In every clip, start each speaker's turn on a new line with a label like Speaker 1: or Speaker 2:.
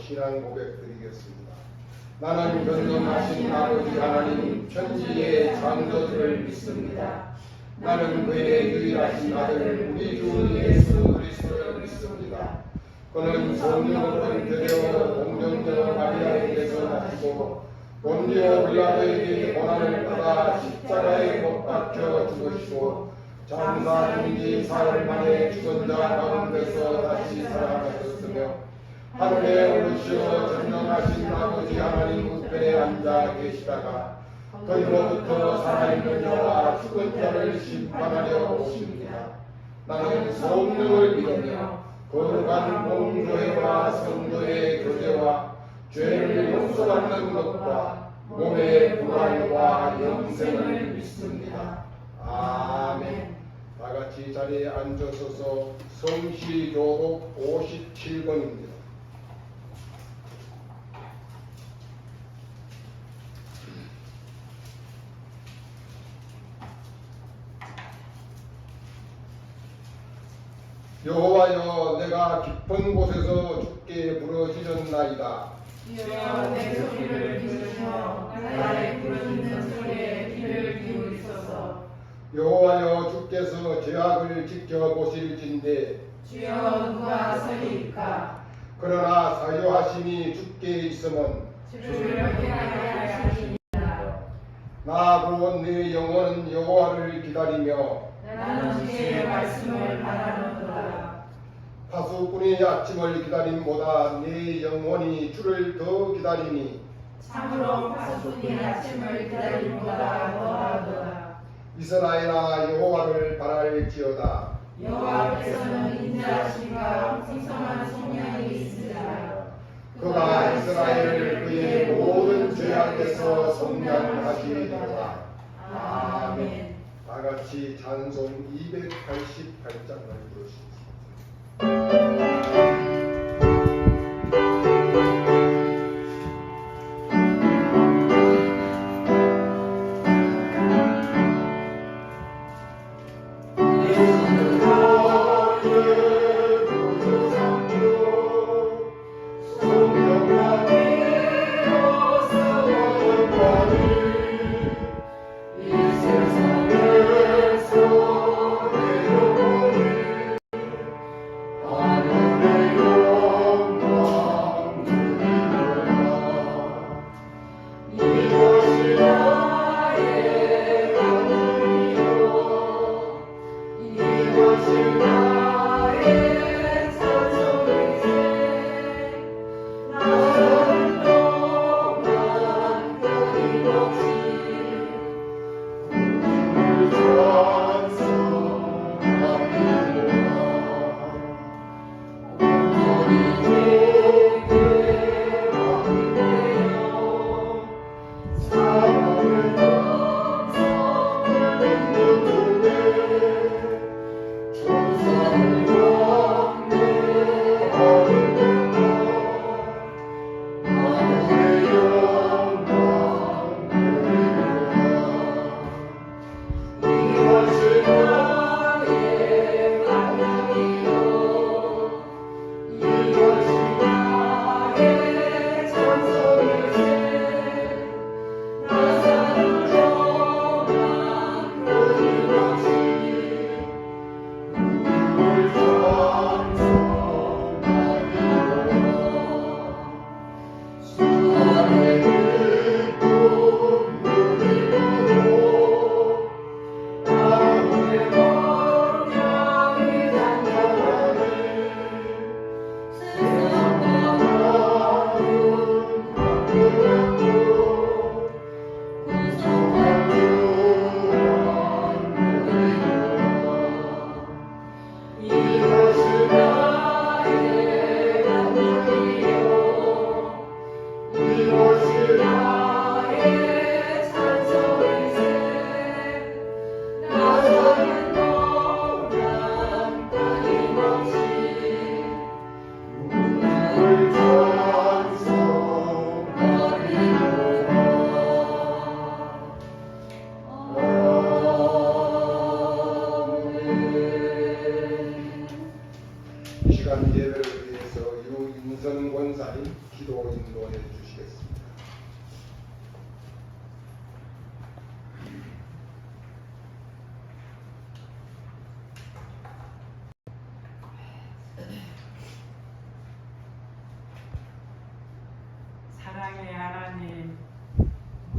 Speaker 1: 신앙 고백드리겠습니다. 나는 전능하신 아버지 하나님 천지의 창조주를 믿습니다. 나는 그의 유일하신 아들 우리 주 예수 그리스도를 믿습니다. 그는 성령으로 잉태되어 동정녀 마리아에게서 나시고 본디오 빌라도에게 고난을 받아 십자가에 못 박혀 죽으시고 장사 중지 사흘 만에 죽은 자 가운데서 다시 살아나셨으며 하늘에 오르시어 전능하신 아버지 하나님 우편에 앉아 계시다가 거기로부터 살아있는 자와 죽은 자를 심판하려 오십니다. 나는 성령을 믿으며 거룩한 공교회와 성도의 교제와 죄를 용서받는 것과 몸의 부활과 영생을 믿습니다. 아멘. 다 같이 자리에 앉으셔서 성시교독 57번입니다. 여호와여, 내가 깊은 곳에서 주께 부르짖었나이다.
Speaker 2: 주여, 내 소리를 들으시며 나의 부르짖는 소리에 귀를 기울이소서.
Speaker 1: 여호와여, 주께서 죄악을 지켜보실진대
Speaker 2: 주여, 누가 서리이까.
Speaker 1: 그러나 사유하심이 주께 있음은
Speaker 2: 주를 경외하게 하시니라.
Speaker 1: 나 곧 내 영혼은 여호와를 기다리며
Speaker 2: 나는 주의 말씀을 바라노라.
Speaker 1: 파수꾼이 아침을 기다림보다 내 영혼이 주를 더 기다리니
Speaker 2: 참으로 파수꾼이 아침을 기다림보다 더하도다.
Speaker 1: 이스라엘아, 여호와를 바랄지어다.
Speaker 2: 여호와께서는 인자하심과 풍성한 성량이 있으리라.
Speaker 1: 그가 이스라엘을 그의 모든 죄악에서 속량하시리로다.
Speaker 2: 아멘.
Speaker 1: 다 같이 찬송 288장을 부르십시오.
Speaker 3: 아멘.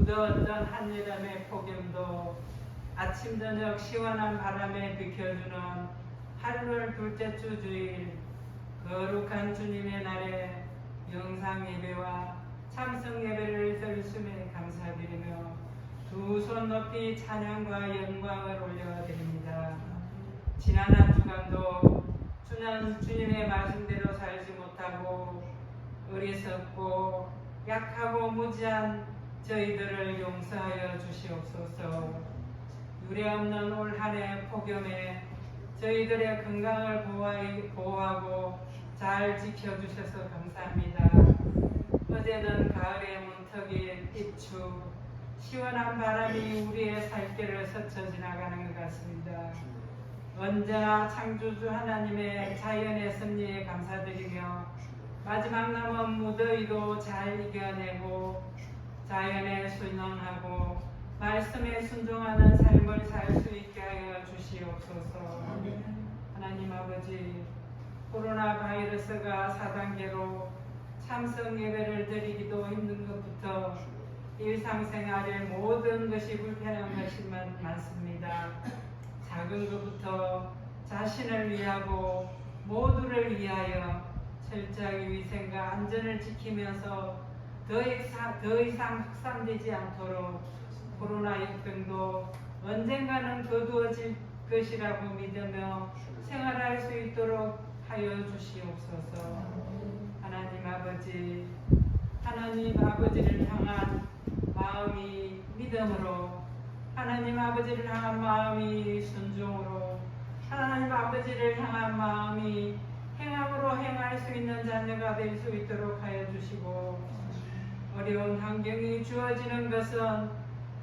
Speaker 3: 무더웠던 한여름의 폭염도 아침 저녁 시원한 바람에 비켜주는 8월 둘째 주 주일 거룩한 주님의 날에 영상 예배와 참석 예배를 드리심에 감사드리며 두 손 높이 찬양과 영광을 올려드립니다. 지난 한 주간도 주님의 말씀대로 살지 못하고 어리석고 약하고 무지한 저희들을 용서하여 주시옵소서. 유례없는 올 한 해 폭염에 저희들의 건강을 보호하고 잘 지켜주셔서 감사합니다. 어제는 가을의 문턱인 입추, 시원한 바람이 우리의 살길을 스쳐 지나가는 것 같습니다. 언제나 창조주 하나님의 자연의 섭리에 감사드리며 마지막 남은 무더위도 잘 이겨내고 자연에 순응하고 말씀에 순종하는 삶을 살 수 있게 하여 주시옵소서. 하나님 아버지, 코로나 바이러스가 4단계로 참석 예배를 드리기도 힘든 것부터 일상생활의 모든 것이 불편한 것이 많습니다. 작은 것부터 자신을 위하고 모두를 위하여 철저하게 위생과 안전을 지키면서 더 이상 확산되지 않도록 코로나 역병도 언젠가는 거두어질 것이라고 믿으며 생활할 수 있도록 하여 주시옵소서. 하나님 아버지를 향한 마음이 믿음으로, 하나님 아버지를 향한 마음이 순종으로, 하나님 아버지를 향한 마음이 행함으로 행할 수 있는 자녀가 될 수 있도록 하여 주시고, 어려운 환경이 주어지는 것은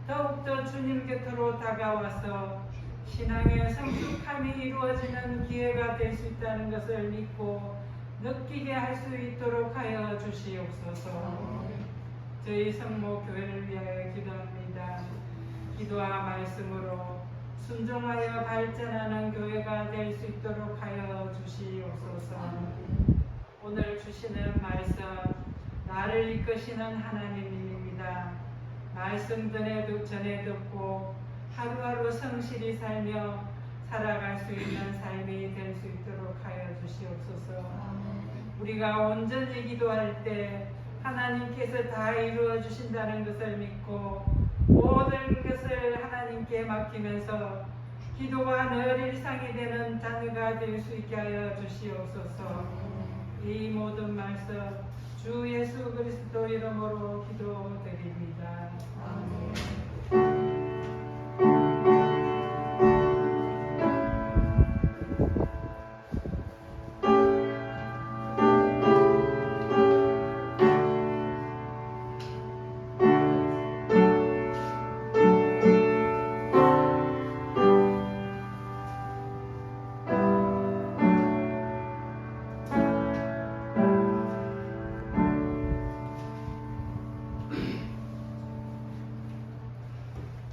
Speaker 3: 더욱더 주님 곁으로 다가와서 신앙의 성숙함이 이루어지는 기회가 될 수 있다는 것을 믿고 느끼게 할 수 있도록 하여 주시옵소서. 저희 성모교회를 위하여 기도합니다. 기도와 말씀으로 순종하여 발전하는 교회가 될 수 있도록 하여 주시옵소서. 오늘 주시는 말씀, 나를 이끄시는 하나님입니다. 말씀 전에 듣고 하루하루 성실히 살며 살아갈 수 있는 삶이 될 수 있도록 하여 주시옵소서. 우리가 온전히 기도할 때 하나님께서 다 이루어 주신다는 것을 믿고 모든 것을 하나님께 맡기면서 기도가 늘 일상이 되는 자녀가 될 수 있게 하여 주시옵소서. 이 모든 말씀 주 예수 그리스도 이름으로 기도드립니다. 아멘.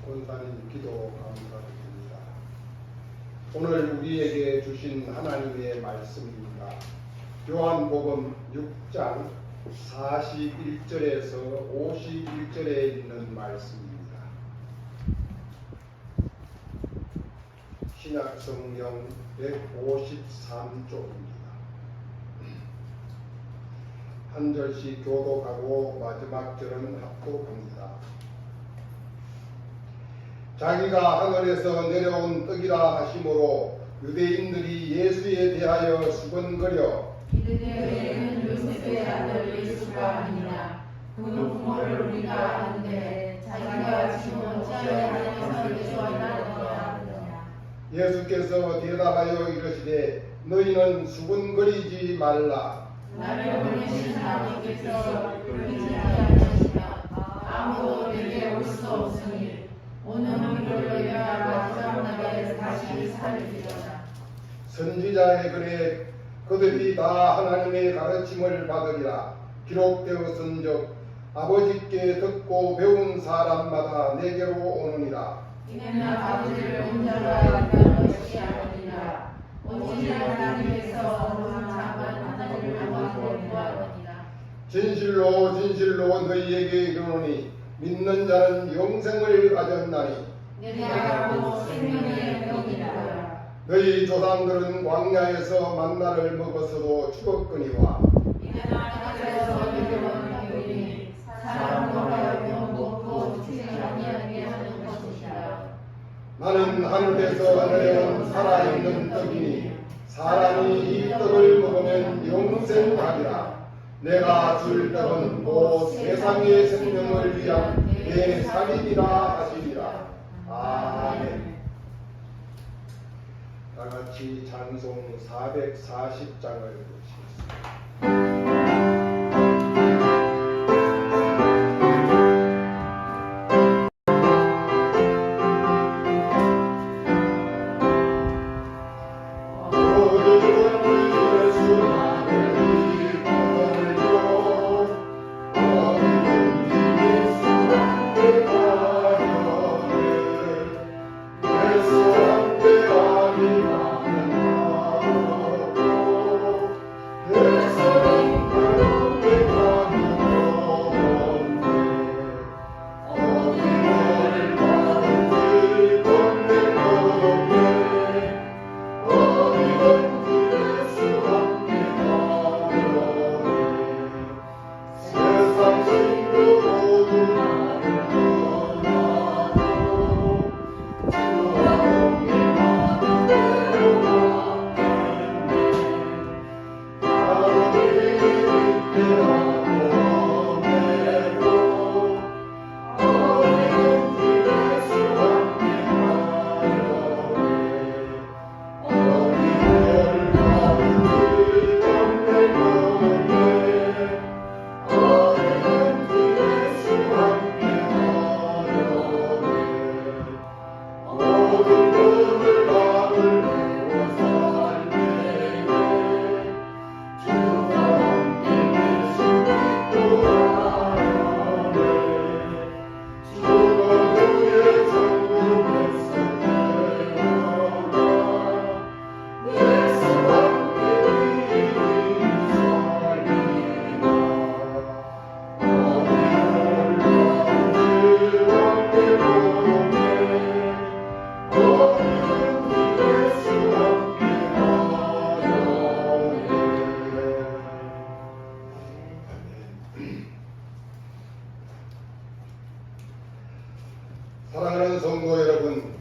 Speaker 1: 권사님 기도 감사드립니다. 오늘 우리에게 주신 하나님의 말씀입니다. 요한복음 6장 41절에서 51절에 있는 말씀입니다. 신약성경 153쪽입니다. 한 절씩 교독하고 마지막 절은 합독합니다. 자기가 하늘에서 내려온 떡이라 하심으로 유대인들이 예수에 대하여 수근거려
Speaker 2: 이들에게는 요셉의 아들 예수가 아니냐, 그 부모를 우리가 아는데 자기가 지금 어찌하여 하나님께서 예수하라고 하느냐.
Speaker 1: 예수께서 대답하여 이르시되 너희는 수근거리지 말라.
Speaker 2: 나를 보내신 아버지께서 그러지 아니하시며 아무도 내게 올 수 없으니 오늘 그를 마지막 날에 다시 살리리라.
Speaker 1: 선지자의 글에 그들이 다 하나님의 가르침을 받으리라 기록되었은즉 아버지께 듣고 배운 사람마다 내게로 오느니라.
Speaker 2: 이는 아버지를 온자가 있다는 것이 아니라 오직 하나님께서 모든 자만 하나님을 원하고 구하느니라.
Speaker 1: 진실로 진실로 너희에게 이르노니 믿는 자는 영생을 가졌나니
Speaker 2: 내가 생명의 떡이라.
Speaker 1: 너희 조상들은 광야에서 만나를 먹었어도 죽었거니와
Speaker 2: 하나님께서 이르는 요인이 사람으로 하여금 먹고 죽지 아니하게 하는 것이라.
Speaker 1: 나는 하늘에서 내려온 살아있는 떡이니 사람이 이 떡을 먹으면 영생하리라. 내가 줄 떡은 곧 세상의 생명을 위한 내 살이니라 하시리라. 아멘. 다 같이 찬송 440장을 부르시겠습니다. 사랑하는 성도 여러분,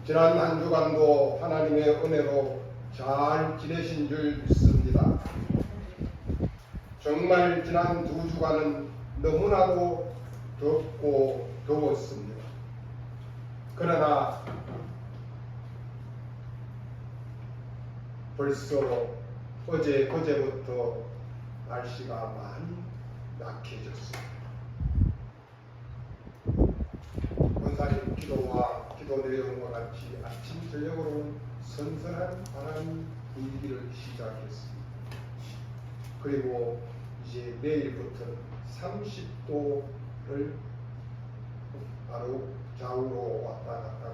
Speaker 1: 지난 한 주간도 하나님의 은혜로 잘 지내신 줄 믿습니다. 정말 지난 두 주간은 너무나도 덥고 더웠습니다. 그러나 벌써 어제부터 날씨가 많이 약해졌습니다. 권사님 기도와 기도 내용과 같이 아침 저녁으로는 선선한 바람이 불기를 시작했습니다. 그리고 이제 내일부터 30도를 바로 좌우로 왔다 갔다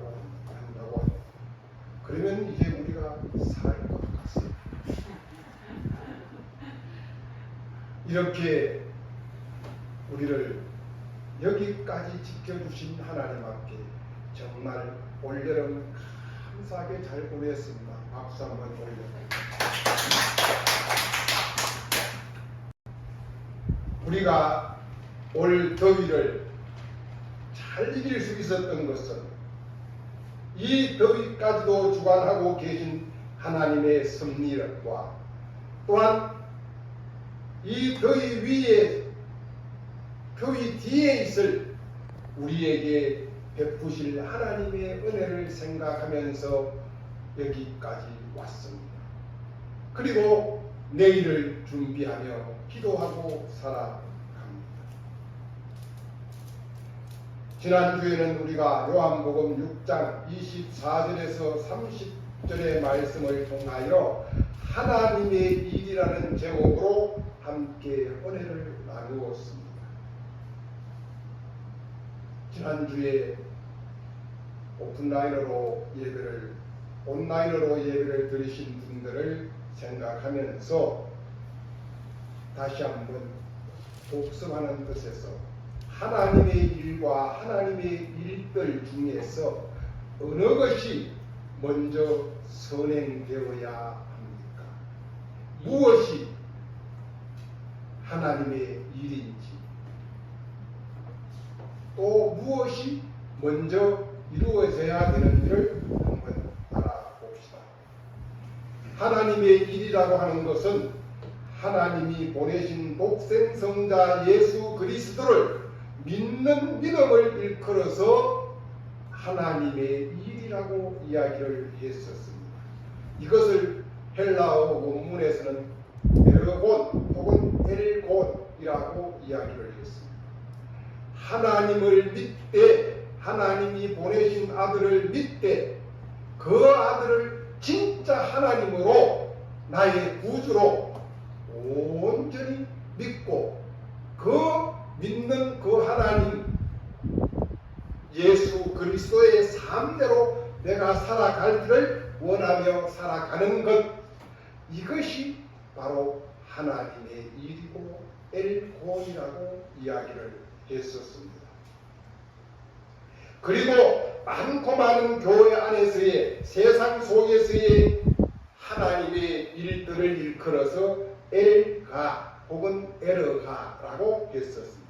Speaker 1: 한다고 합니다. 그러면 이제 우리가 살 것 같습니다. 이렇게 우리를 여기까지 지켜주신 하나님 앞에 정말 올여름 감사하게 잘 보냈습니다. 박수 한번 올려드립니다. 우리가 올 더위를 잘 이길 수 있었던 것은 이 더위까지도 주관하고 계신 하나님의 섭리력과 또한 이 더위 위에 더위 뒤에 있을 우리에게 베푸실 하나님의 은혜를 생각하면서 여기까지 왔습니다. 그리고 내일을 준비하며 기도하고 살아갑니다. 지난주에는 우리가 요한복음 6장 24절에서 30절의 말씀을 통하여 하나님의 일이라는 제목으로 함께 은혜를 나누었습니다. 지난주에 온라인으로 예배를 드리신 분들을 생각하면서 다시 한번 복습하는 뜻에서 하나님의 일과 하나님의 일들 중에서 어느 것이 먼저 선행되어야 합니까? 무엇이 하나님의 일인지, 또 무엇이 먼저 이루어져야 되는지를 한번 알아봅시다. 하나님의 일이라고 하는 것은 하나님이 보내신 독생성자 예수 그리스도를 믿는 믿음을 일컬어서 하나님의 일이라고 이야기를 했었습니다. 이것을 헬라어 원문에서는 에르곤 혹은 엘곤이라고 이야기를 했습니다. 하나님을 믿되, 하나님이 보내신 아들을 믿되, 그 아들을 진짜 하나님으로, 나의 구주로 온전히 믿고, 그 믿는 그 하나님 예수 그리스도의 삶대로 내가 살아갈 길을 원하며 살아가는 것, 이것이 바로 하나님의 일이고 엘곤이라고 이야기를 했었습니다. 그리고 많고 많은 교회 안에서의, 세상 속에서의 하나님의 일들을 일컬어서 엘가 혹은 에르가라고 했었습니다.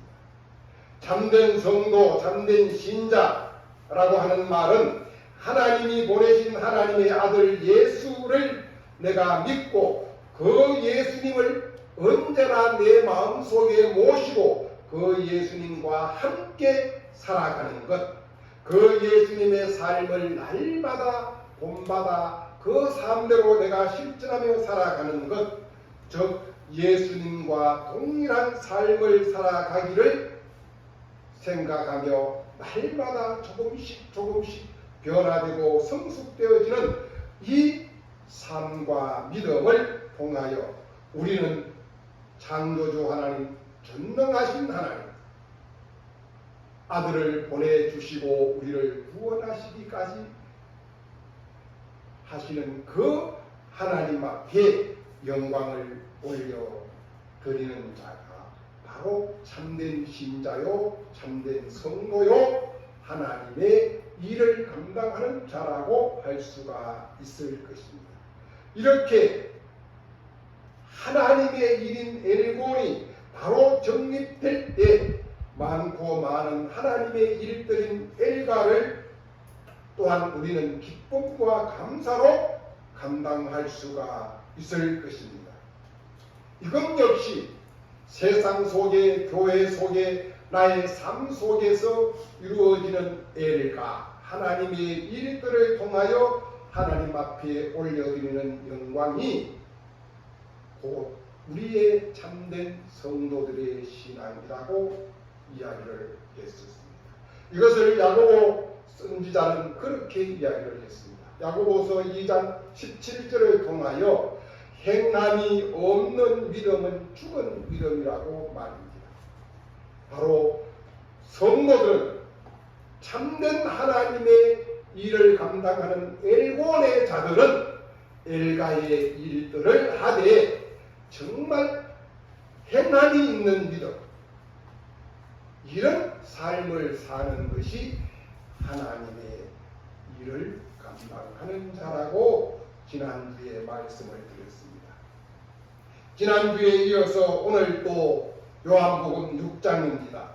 Speaker 1: 참된 성도, 참된 신자라고 하는 말은 하나님이 보내신 하나님의 아들 예수를 내가 믿고 그 예수님을 언제나 내 마음속에 모시고 그 예수님과 함께 살아가는 것, 그 예수님의 삶을 날마다 본받아 그 삶대로 내가 실천하며 살아가는 것, 즉 예수님과 동일한 삶을 살아가기를 생각하며 날마다 조금씩 변화되고 성숙되어지는 이 삶과 믿음을 통하여 우리는 창조주 하나님, 전능하신 하나님, 아들을 보내주시고 우리를 구원하시기까지 하시는 그 하나님 앞에 영광을 올려드리는 자가 바로 참된 신자요, 참된 성도요, 하나님의 일을 감당하는 자라고 할 수가 있을 것입니다. 이렇게 하나님의 일인 엘곤이 바로 정립될 때 많고 많은 하나님의 일들인 엘가를 또한 우리는 기쁨과 감사로 감당할 수가 있을 것입니다. 이것 역시 세상 속에, 교회 속에, 나의 삶 속에서 이루어지는 엘가, 하나님의 일들을 통하여 하나님 앞에 올려드리는 영광이 곧 우리의 참된 성도들의 신앙이라고 이야기를 했었습니다. 이것을 야고보 선지자는 그렇게 이야기를 했습니다. 야고보서 2장 17절을 통하여 행함이 없는 믿음은 죽은 믿음이라고 말입니다. 바로 성도들은 참된 하나님의 일을 감당하는 엘곤의 자들은 엘가의 일들을 하되 정말 행함이 있는 믿음, 이런 삶을 사는 것이 하나님의 일을 감당하는 자라고 지난주에 말씀을 드렸습니다. 지난주에 이어서 오늘 또 요한복음 6장입니다.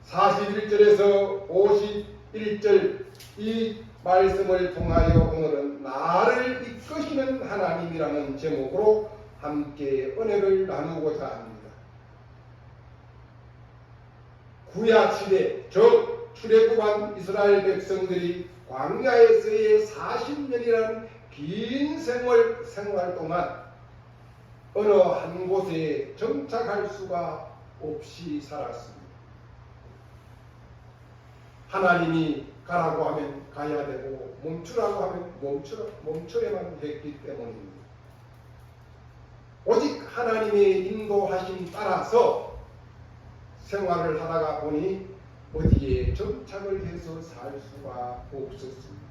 Speaker 1: 41절에서 51절 이 말씀을 통하여 오늘은 나를 이끄시는 하나님이라는 제목으로 함께 은혜를 나누고자 합니다. 구약시대, 즉 출애굽한 이스라엘 백성들이 광야에서의 40년이라는 긴 생활 동안 어느 한 곳에 정착할 수가 없이 살았습니다. 하나님이 가라고 하면 가야 되고 멈추라고 하면 멈춰야만 했기 때문입니다. 오직 하나님의 인도하심 따라서 생활을 하다가 보니 어디에 정착을 해서 살 수가 없었습니다.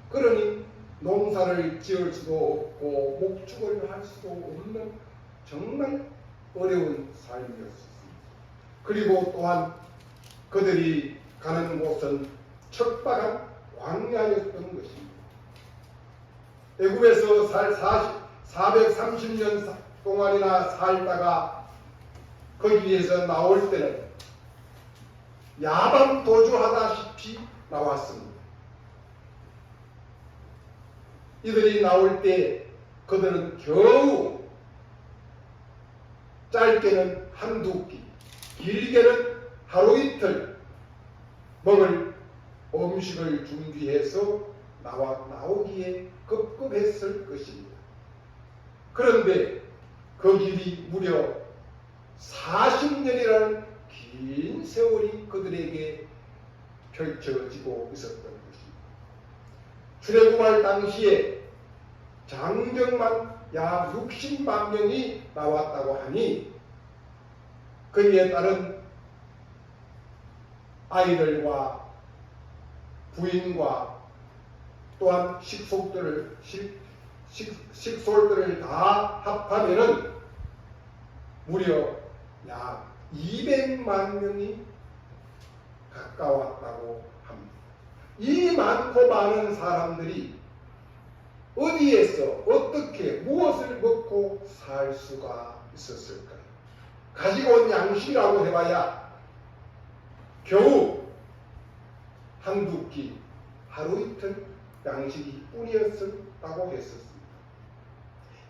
Speaker 1: 그러니 농사를 지을 수도 없고 목축을 할 수도 없는 정말 어려운 삶이었습니다. 그리고 또한 그들이 가는 곳은 척박한 광야였던 것입니다. 애굽에서 430년 동안이나 살다가 거기에서 나올 때는 야방 도주하다시피 나왔습니다. 이들이 나올 때 그들은 겨우 짧게는 한두 끼, 길게는 하루 이틀 먹을 음식을 준비해서 나오기에 급급했을 것입니다. 그런데 그 길이 무려 40년이라는 긴 세월이 그들에게 펼쳐지고 있었던 것입니다. 출애굽할 당시에 장정만 약 60만 명이 나왔다고 하니 그에 따른 아이들과 부인과 또한 식솔들을 다 합하면은 무려 약 200만 명이 가까웠다고 합니다. 이 많고 많은 사람들이 어디에서 어떻게 무엇을 먹고 살 수가 있었을까요? 가지고 온 양식이라고 해봐야 겨우 한두 끼, 하루 이틀 양식이 뿐이었다고 했었습니다.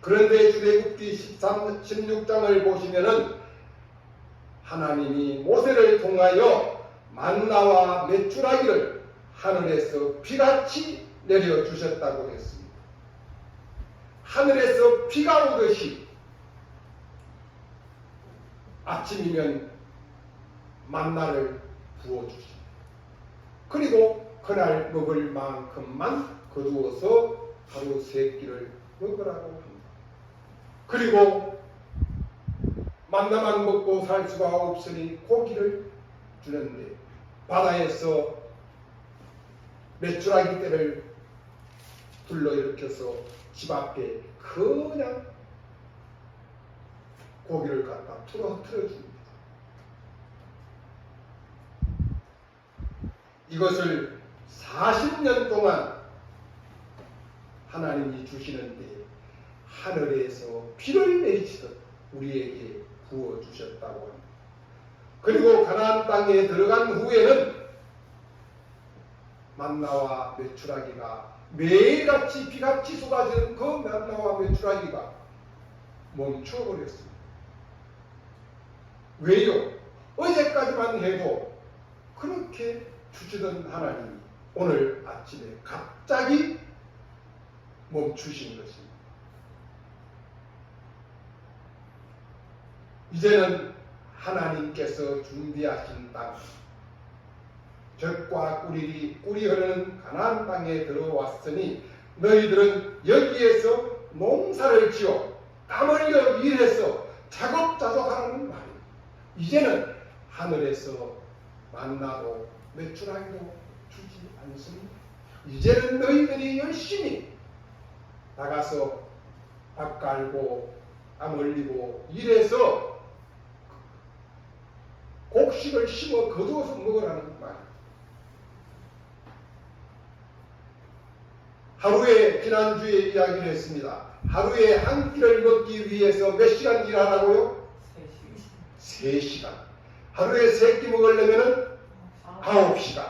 Speaker 1: 그런데 출애굽기 16장을 보시면은 하나님이 모세를 통하여 만나와 메추라기를 하늘에서 비같이 내려주셨다고 했습니다. 하늘에서 비가 오듯이 아침이면 만나를 부어주십니다. 그리고 그날 먹을 만큼만 거두어서 하루 3끼를 먹으라고 합니다. 그리고 만나만 먹고 살 수가 없으니 고기를 주는데 바다에서 메추라기 떼를 불러일으켜서 집 앞에 그냥 고기를 갖다 틀어줍니다. 이것을 40년 동안 하나님이 주시는데 하늘에서 비를 내리시듯 우리에게 부어주셨다고 합니다. 그리고 가나안 땅에 들어간 후에는 만나와 메추라기가 매일같이 비같이 쏟아지는 그 만나와 메추라기가 멈춰버렸습니다. 왜요? 어제까지만 해도 그렇게 주시던 하나님이 오늘 아침에 갑자기 멈추신 것입니다. 이제는 하나님께서 준비하신 땅, 젖과 꿀이 흐르는 가나안 땅에 들어왔으니 너희들은 여기에서 농사를 지어 땀 흘려 일해서 자급자족하라는 말이에요. 이제는 하늘에서 만나도 메추라기도 주지 않습니다. 이제는 너희들이 열심히 나가서 밥 갈고 땀 흘리고 일해서 곡식을 심어 거두어서 먹으라는 말이에요. 하루에 지난주에 이야기를 했습니다. 하루에 한 끼를 먹기 위해서 몇 시간 일하라고요? 3시간. 하루에 3끼 먹으려면 9시간.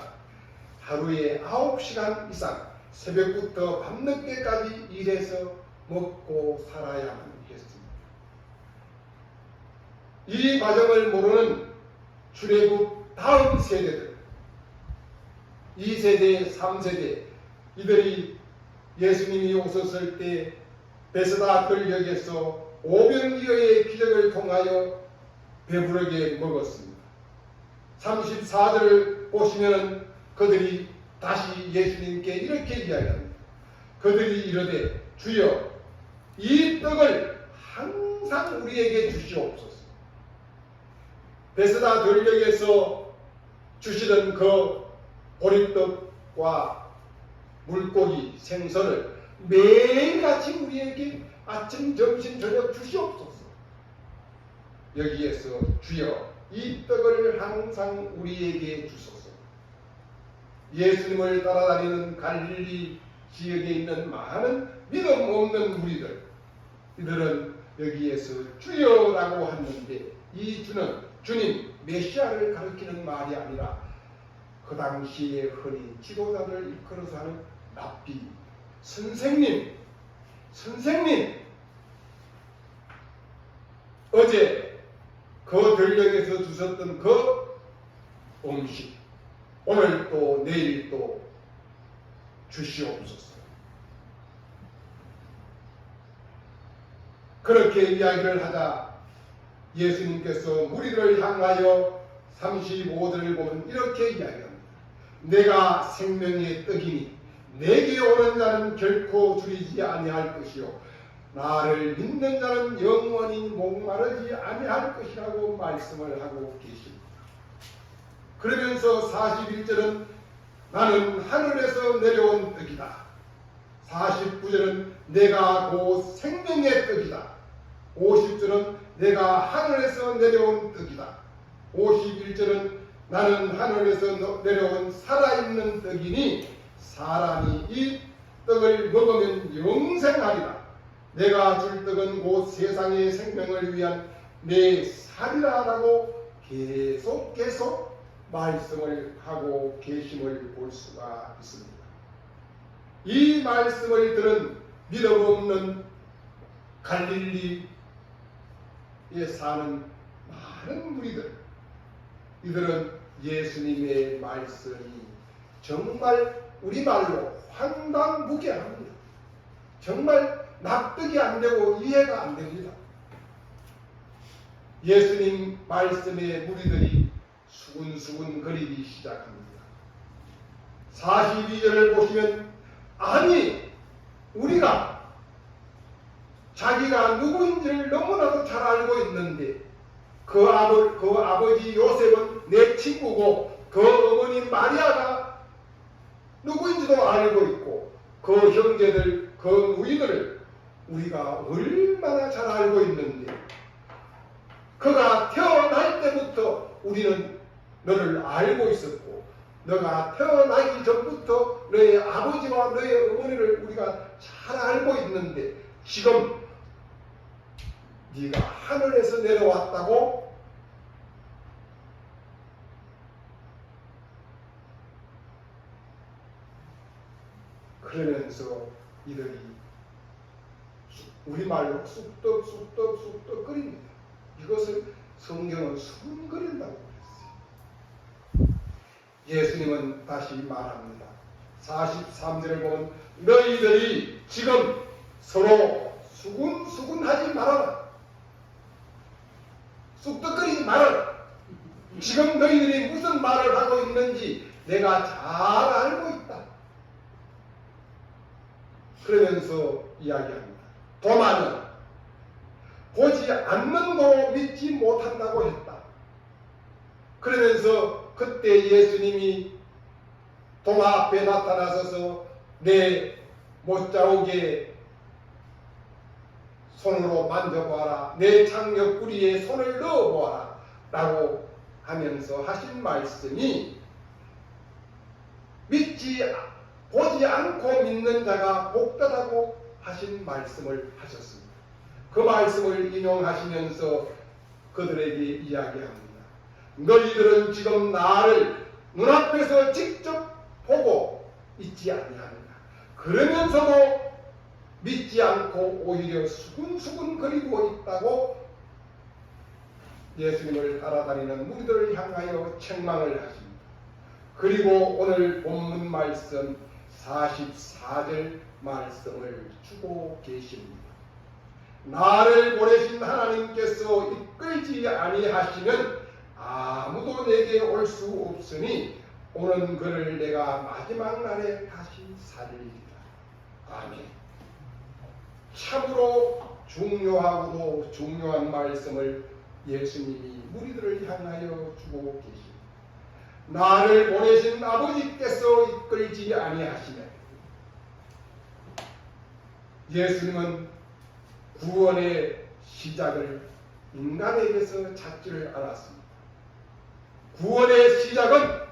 Speaker 1: 하루에 9시간 이상 새벽부터 밤늦게까지 일해서 먹고 살아야만 했습니다. 이 과정을 모르는 출애굽 다음 세대들, 2세대, 3세대, 이들이 예수님이 오셨을 때 베스다 들녘에서 오병이어의 기적을 통하여 배부르게 먹었습니다. 34절을 보시면 그들이 다시 예수님께 이렇게 이야기합니다. 그들이 이르되 주여 이 떡을 항상 우리에게 주시옵소서. 베스다 들녘에서 주시던 그 보리떡과 물고기, 생선을 매일같이 우리에게 아침, 점심, 저녁 주시옵소서. 여기에서 주여 이 떡을 항상 우리에게 주소서. 예수님을 따라다니는 갈릴리 지역에 있는 많은 믿음 없는 무리들, 이들은 여기에서 주여라고 하는데 이 주는 주님 메시아를 가리키는 말이 아니라 그 당시에 흔히 지도자를 일컬어서 하는 랍비, 선생님, 어제 그 들녘에서 주셨던 그 음식 오늘 또 내일 또 주시옵소서. 그렇게 이야기를 하자 예수님께서 무리들을 향하여 35절을 보면 이렇게 이야기합니다. 내가 생명의 떡이니 내게 오는 자는 결코 줄이지 아니할 것이요 나를 믿는 자는 영원히 목마르지 아니할 것이라고 말씀을 하고 계십니다. 그러면서 41절은 나는 하늘에서 내려온 떡이다. 49절은 내가 곧 생명의 떡이다. 50절은 내가 하늘에서 내려온 떡이다. 51절은 나는 하늘에서 내려온 살아있는 떡이니 사람이 이 떡을 먹으면 영생하리라. 내가 줄 떡은 곧 세상의 생명을 위한 내 살이라라고 계속 말씀을 하고 계심을 볼 수가 있습니다. 이 말씀을 들은 믿음 없는 갈릴리에 사는 많은 무리들, 이들은 예수님의 말씀이 정말 우리말로 황당무계합니다. 정말 납득이 안 되고 이해가 안 됩니다. 예수님 말씀에 무리들이 수군수군 거리기 시작합니다. 42절을 보시면 아니 우리가 자기가 누구인지를 너무나도 잘 알고 있는데 그 아버지 요셉은 내 친구고 그 어머니 마리아가 누구인지도 알고 있고 그 형제들 그 누이들을 우리가 얼마나 잘 알고 있는데 그가 태어날 때부터 우리는 너를 알고 있었고 너가 태어나기 전부터 너의 아버지와 너의 어머니를 우리가 잘 알고 있는데 지금 네가 하늘에서 내려왔다고? 그러면서 이들이 우리말로 쑥떡 끓입니다. 이것을 성경은 수군거린다고 그랬어요. 예수님은 다시 말합니다. 43절을 보면 너희들이 지금 서로 수군하지 말아라. 쑥떡거리지 말아라. 지금 너희들이 무슨 말을 하고 있는지 내가 잘 알고 있다. 그러면서 이야기합니다. 도마는 보지 않는고 믿지 못한다고 했다. 그러면서 그때 예수님이 도마 앞에 나타나셔서 내 못자국에 손으로 만져보아라. 내 장옆구리에 손을 넣어보아라. 라고 하면서 하신 말씀이 보지 않고 믿는 자가 복되다고 하신 말씀을 하셨습니다. 그 말씀을 인용하시면서 그들에게 이야기합니다. 너희들은 지금 나를 눈앞에서 직접 보고 있지 아니하느냐. 그러면서도 믿지 않고 오히려 수군수군거리고 있다고 예수님을 따라다니는 무리들을 향하여 책망을 하십니다. 그리고 오늘 본문 말씀 44절 말씀을 주고 계십니다. 나를 보내신 하나님께서 이끌지 아니하시면 아무도 내게 올 수 없으니 오는 그를 내가 마지막 날에 다시 살리리라. 아멘. 참으로 중요하고도 중요한 말씀을 예수님이 무리들을 향하여 주고 계십니다. 나를 보내신 아버지께서 이끌지 아니하시면 예수님은 구원의 시작을 인간에게서 찾지를 않았습니다. 구원의 시작은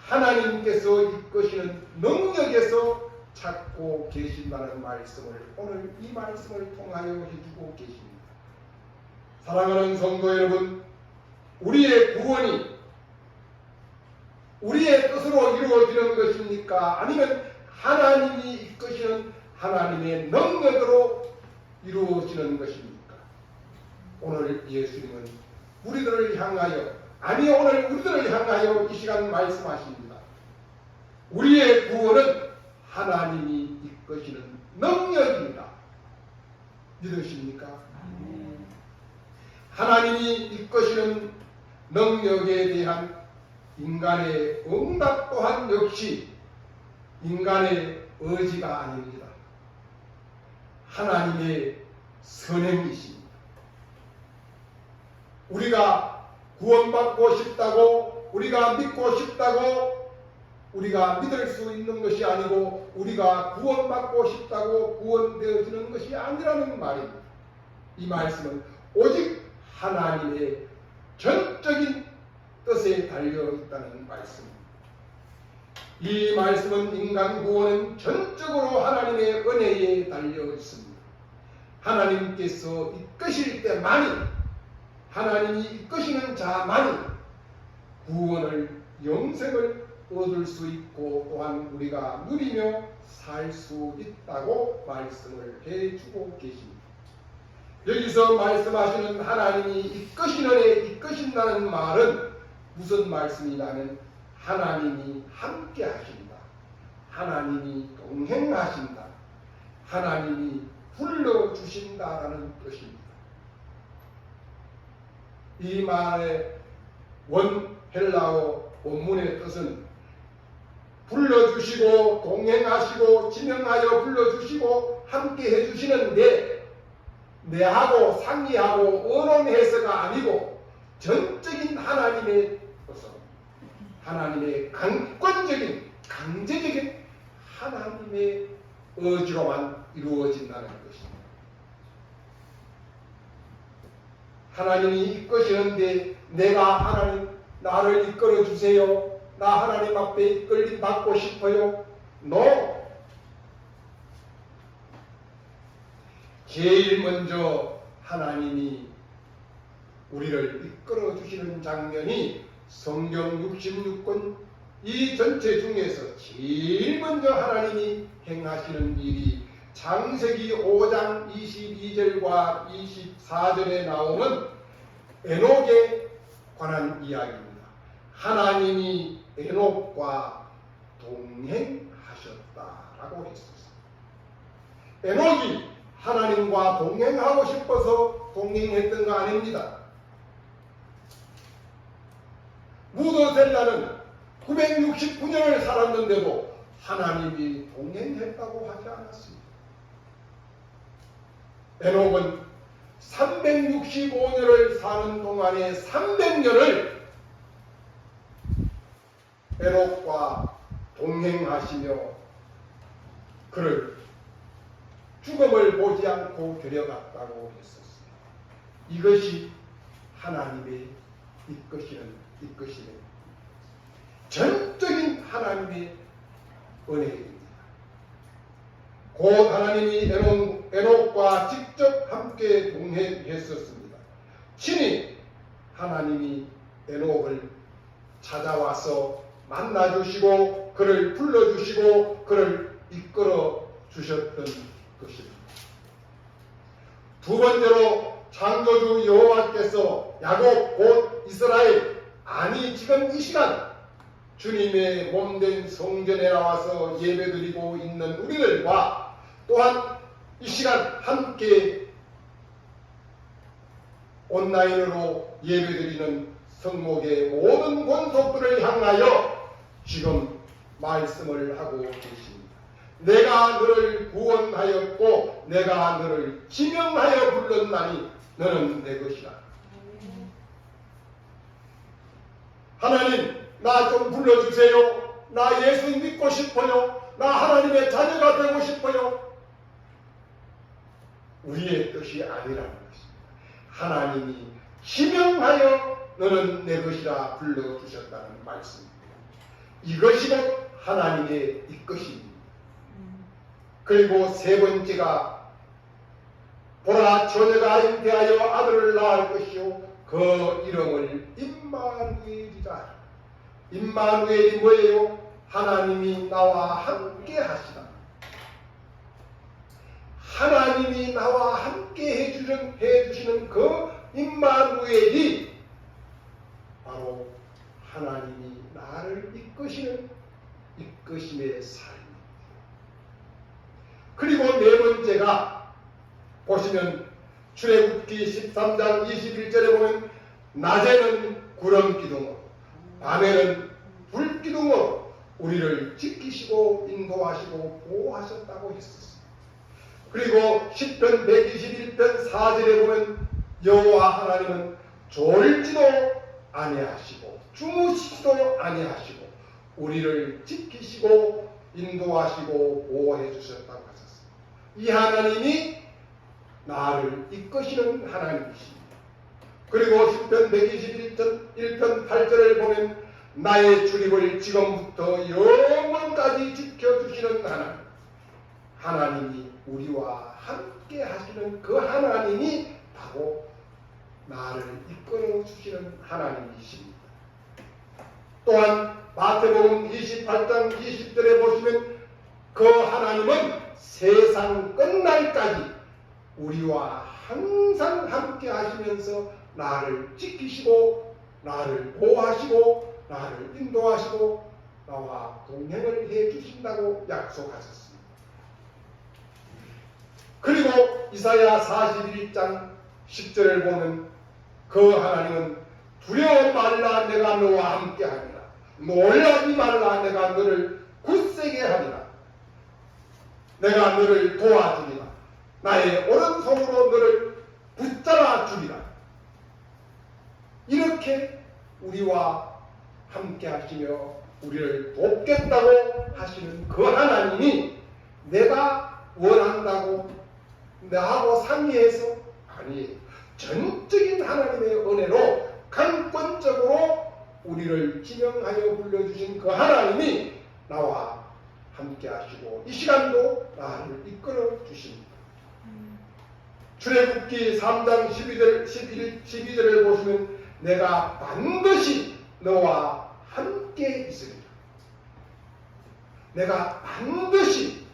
Speaker 1: 하나님께서 이끄시는 능력에서 찾고 계신다는 말씀을 오늘 이 말씀을 통하여 해주고 계십니다. 사랑하는 성도 여러분, 우리의 구원이 우리의 뜻으로 이루어지는 것입니까? 아니면 하나님이 이끄시는 하나님의 능력으로 이루어지는 것입니까? 오늘 예수님은 우리들을 향하여, 아니 오늘 우리들을 향하여 이 시간 말씀하십니다. 우리의 구원은 하나님이 이끄시는 능력입니다. 믿으십니까? 하나님이 이끄시는 능력에 대한 인간의 응답 또한 역시 인간의 의지가 아닙니다. 하나님의 선행이십니다. 우리가 구원받고 싶다고, 우리가 믿고 싶다고, 우리가 믿을 수 있는 것이 아니고 우리가 구원받고 싶다고 구원되어지는 것이 아니라는 말입니다. 이 말씀은 오직 하나님의 전적인 뜻에 달려 있다는 말씀입니다. 이 말씀은 인간 구원은 전적으로 하나님의 은혜에 달려 있습니다. 하나님께서 이끄실 때만이, 하나님이 이끄시는 자만이 구원을, 영생을 얻을 수 있고 또한 우리가 누리며 살 수 있다고 말씀을 해주고 계십니다. 여기서 말씀하시는 하나님이 이끄신다는 말은 무슨 말씀이냐면 하나님이 함께 하신다, 하나님이 동행하신다, 하나님이 불러주신다라는 뜻입니다. 이 말의 원 헬라어 원문의 뜻은 불러주시고 동행하시고 지명하여 불러주시고 함께 해주시는데 내하고 상의하고 의논해서가 아니고 전적인 하나님의 뜻은 하나님의 강권적인 강제적인 하나님의 의지로만 이루어진다는 것입니다. 하나님이 이끄시는데 내가 하나님 나를 이끌어 주세요. 나 하나님 앞에 이끌림 받고 싶어요. No. 제일 먼저 하나님이 우리를 이끌어 주시는 장면이 성경 66권 이 전체 중에서 제일 먼저 하나님이 행하시는 일이 창세기 5장 22절과 24절에 나오는 에녹에 관한 이야기입니다. 하나님이 에녹과 동행하셨다라고 했었어요. 에녹이 하나님과 동행하고 싶어서 동행했던 거 아닙니다. 무드셀라는 969년을 살았는데도 하나님이 동행했다고 하지 않았습니다. 에녹은 365년을 사는 동안에 300년을 에녹과 동행하시며 그를 죽음을 보지 않고 데려갔다고 했었습니다. 이것이 하나님의 이끄시는 전적인 하나님의 은혜입니다. 곧 하나님이 에녹과 직접 함께 동행했었습니다. 친히 하나님이 에녹을 찾아와서 만나주시고 그를 불러주시고 그를 이끌어 주셨던 것입니다. 두 번째로 창조주 여호와께서 야곱 곧 이스라엘, 아니 지금 이 시간 주님의 몸된 성전에 나와서 예배드리고 있는 우리들과 또한 이 시간 함께 온라인으로 예배드리는 성목의 모든 권속들을 향하여 지금 말씀을 하고 계십니다. 내가 너를 구원하였고 내가 너를 지명하여 불렀나니 너는 내 것이라. 하나님, 나 좀 불러주세요. 나 예수 믿고 싶어요. 나 하나님의 자녀가 되고 싶어요. 우리의 뜻이 아니라는 것입니다. 하나님이 지명하여 너는 내 것이라 불러주셨다는 말씀입니다. 이것이 곧 하나님의 이것입니다. 그리고 세 번째가 보라 처녀가 잉태하여 아들을 낳을 것이요 그 이름을 임마누엘이라. 임마누엘이 뭐예요? 하나님이 나와 함께 하시다. 하나님이 나와 함께 해주시는 그 임마누엘이 바로 하나님이 나를 이끄시는 이끄심의 삶입니다. 그리고 네 번째가 보시면 출애굽기 13장 21절에 보면 낮에는 구름 기둥으로 밤에는 불 기둥으로 우리를 지키시고 인도하시고 보호하셨다고 했었습니다. 그리고 시편 121편 4절에 보면 여호와 하나님은 졸지도 아니하시고 주무시지도 아니하시고 우리를 지키시고 인도하시고 보호해 주셨다고 하셨습니다. 이 하나님이 나를 이끄시는 하나님이십니다. 그리고 시편 121편 8절을 보면 나의 출입을 지금부터 영원까지 지켜주시는 하나님, 하나님이 우리와 함께 하시는 그 하나님이 바로 나를 이끌어 주시는 하나님이십니다. 또한 마태복음 28장 20절에 보시면 그 하나님은 세상 끝날까지 우리와 항상 함께 하시면서 나를 지키시고 나를 보호하시고 나를 인도하시고 나와 동행을 해 주신다고 약속하셨습니다. 그리고 이사야 41장 10절을 보면 그 하나님은 두려워 말라 내가 너와 함께 하리라. 놀라지 말라 내가 너를 굳세게 하리라. 내가 너를 도와주리라. 나의 오른손으로 너를 붙잡아 주리라. 이렇게 우리와 함께 하시며 우리를 돕겠다고 하시는 그 하나님이 내가 원한다고 나하고 상의해서 아니 전적인 하나님의 은혜로 강권적으로 우리를 지명하여 불러주신 그 하나님이 나와 함께 하시고 이 시간도 나를 이끌어 주십니다. 출애굽기 3장 12절을 보시면 내가 반드시 너와 함께 있으리라. 내가 반드시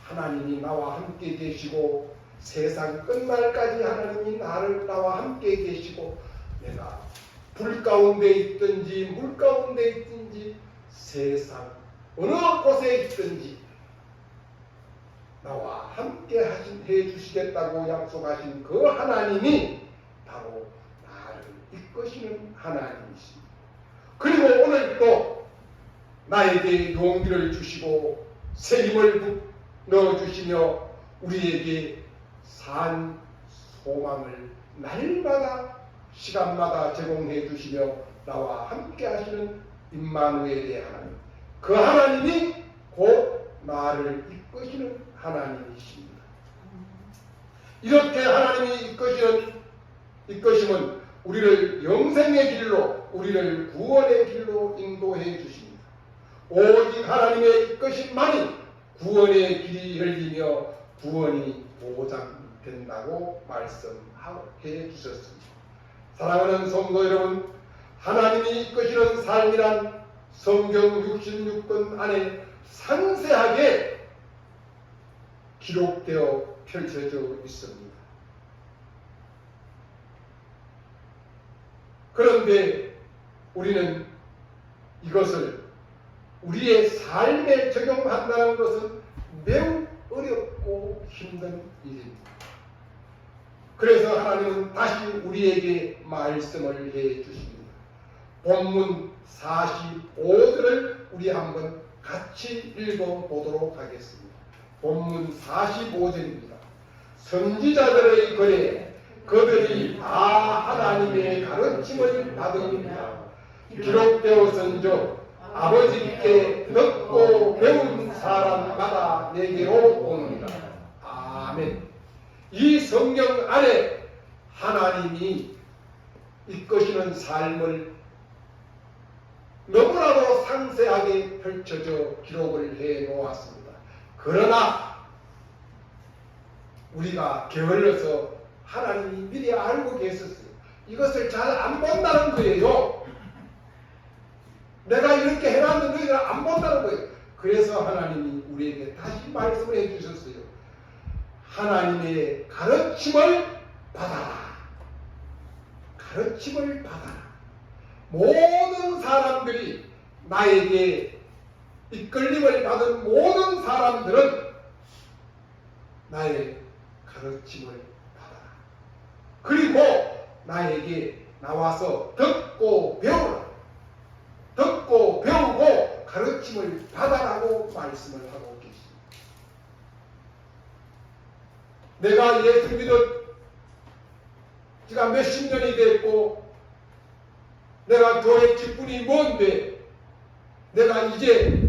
Speaker 1: 하나님이 나와 함께 계시고 세상 끝날까지 하나님이 나와 함께 계시고 내가 불 가운데 있든지 물 가운데 있든지 세상 어느 곳에 있든지 나와 함께 해주시겠다고 약속하신 그 하나님이 바로 나를 이끄시는 하나님이십니다. 그리고 오늘 또 나에게 용기를 주시고 새 힘을 넣어주시며 우리에게 산 소망을 날마다 시간마다 제공해 주시며 나와 함께 하시는 임마누엘의 하나님, 그 하나님이 곧 나를 이끄시는 하나님이십니다. 이렇게 하나님이 이끄심은 우리를 영생의 길로, 우리를 구원의 길로 인도해 주십니다. 오직 하나님의 이끄심만이 구원의 길이 열리며 구원이 보장된다고 말씀해 주셨습니다. 사랑하는 성도 여러분, 하나님이 이끄시는 삶이란 성경 66권 안에 상세하게 기록되어 펼쳐져 있습니다. 그런데 우리는 이것을 우리의 삶에 적용한다는 것은 매우 어렵고 힘든 일입니다. 그래서 하나님은 다시 우리에게 말씀을 해 주십니다. 본문 45절을 우리 한번 같이 읽어보도록 하겠습니다. 본문 45절입니다. 선지자들의 글에 그들이 다 하나님의 가르침을 받으니라. 기록되었은즉 아버지께 듣고 배운 사람마다 내게로 옵니다. 아멘. 이 성경 안에 하나님이 이끄시는 삶을 너무나도 상세하게 펼쳐져 기록을 해 놓았습니다. 그러나 우리가 게을러서 하나님이 미리 알고 계셨어요. 이것을 잘 안 본다는 거예요. 내가 이렇게 해놨는데 너희들 안 본다는 거예요. 그래서 하나님이 우리에게 다시 말씀을 해주셨어요. 하나님의 가르침을 받아라. 가르침을 받아라. 모든 사람들이 나에게 이끌림을 받은 모든 사람들은 나의 가르침을 받아라. 그리고 나에게 나와서 듣고 배우라. 듣고 배우고 가르침을 받아라고 말씀을 하고 계십니다. 내가 예수 믿은 지가 몇십 년이 됐고 내가 교회 직분이 뭔데 내가 이제